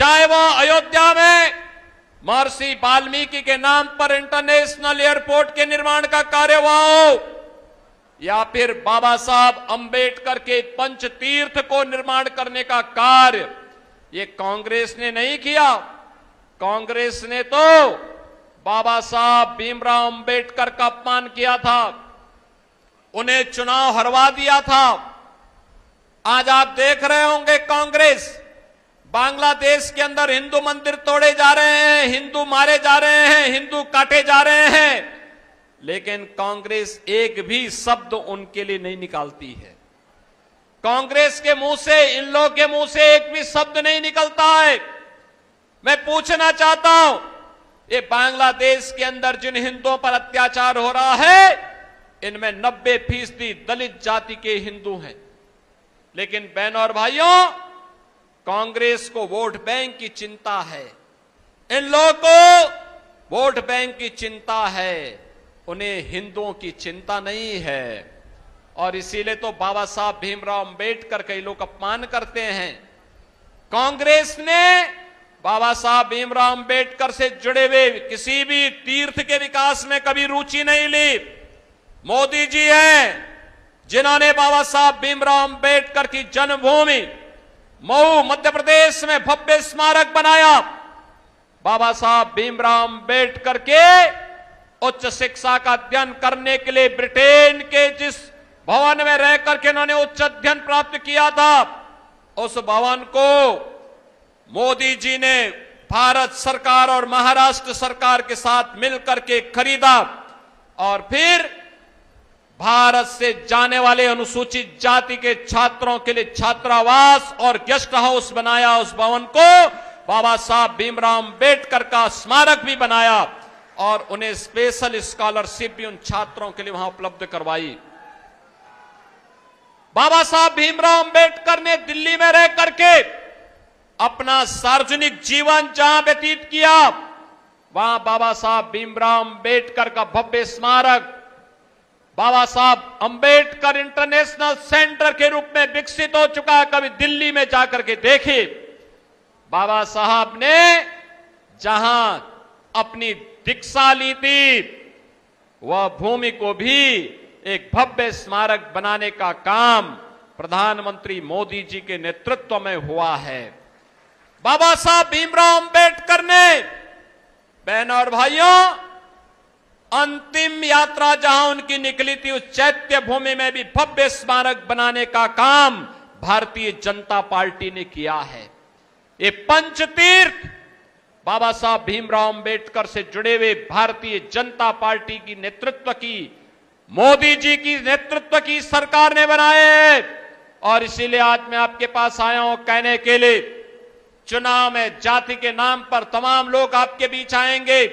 चाहे वो अयोध्या में महर्षि वाल्मीकि के नाम पर इंटरनेशनल एयरपोर्ट के निर्माण का कार्य हुआ हो, या फिर बाबा साहब अंबेडकर के पंचतीर्थ को निर्माण करने का कार्य ये कांग्रेस ने नहीं किया। कांग्रेस ने तो बाबा साहब भीमराव अंबेडकर का अपमान किया था, उन्हें चुनाव हरवा दिया था। आज आप देख रहे होंगे कांग्रेस बांग्लादेश के अंदर हिंदू मंदिर तोड़े जा रहे हैं, हिंदू मारे जा रहे हैं, हिंदू काटे जा रहे हैं, लेकिन कांग्रेस एक भी शब्द उनके लिए नहीं निकालती है। कांग्रेस के मुंह से, इन लोगों के मुंह से एक भी शब्द नहीं निकलता है। मैं पूछना चाहता हूं, ये बांग्लादेश के अंदर जिन हिंदुओं पर अत्याचार हो रहा है, इनमें 90% दलित जाति के हिंदू हैं। लेकिन बहनों और भाइयों, कांग्रेस को वोट बैंक की चिंता है, इन लोगों को वोट बैंक की चिंता है, उन्हें हिंदुओं की चिंता नहीं है। और इसीलिए तो बाबा साहब भीमराव अंबेडकर कई लोग अपमान करते हैं। कांग्रेस ने बाबा साहब भीमराव अंबेडकर से जुड़े हुए किसी भी तीर्थ के विकास में कभी रुचि नहीं ली। मोदी जी हैं जिन्होंने बाबा साहब भीमराव अंबेडकर की जन्मभूमि मऊ मध्य प्रदेश में भव्य स्मारक बनाया। बाबा साहब भीमराव अंबेडकर के उच्च शिक्षा का अध्ययन करने के लिए ब्रिटेन के जिस भवन में रहकर के उन्होंने उच्च अध्ययन प्राप्त किया था, उस भवन को मोदी जी ने भारत सरकार और महाराष्ट्र सरकार के साथ मिलकर के खरीदा और फिर भारत से जाने वाले अनुसूचित जाति के छात्रों के लिए छात्रावास और गेस्ट हाउस बनाया। उस भवन को बाबा साहब भीमराव अंबेडकर का स्मारक भी बनाया और उन्हें स्पेशल स्कॉलरशिप भी उन छात्रों के लिए वहां उपलब्ध करवाई। बाबा साहब भीमराव अंबेडकर ने दिल्ली में रह करके अपना सार्वजनिक जीवन जहां व्यतीत किया, वहां बाबा साहब भीमराव अंबेडकर का भव्य स्मारक बाबा साहब अंबेडकर इंटरनेशनल सेंटर के रूप में विकसित हो चुका है। कभी दिल्ली में जाकर के देखिए, बाबा साहब ने जहां अपनी दीक्षा ली थी, वह भूमि को भी एक भव्य स्मारक बनाने का काम प्रधानमंत्री मोदी जी के नेतृत्व में हुआ है। बाबा साहब भीमराव अंबेडकर ने, बहनों और भाइयों, अंतिम यात्रा जहां उनकी निकली थी, उस चैत्य भूमि में भी भव्य स्मारक बनाने का काम भारतीय जनता पार्टी ने किया है। ये पंचतीर्थ बाबा साहब भीमराव अंबेडकर से जुड़े हुए भारतीय जनता पार्टी की नेतृत्व की, मोदी जी की नेतृत्व की सरकार ने बनाए हैं। और इसीलिए आज मैं आपके पास आया हूं कहने के लिए, चुनाव में जाति के नाम पर तमाम लोग आपके बीच आएंगे,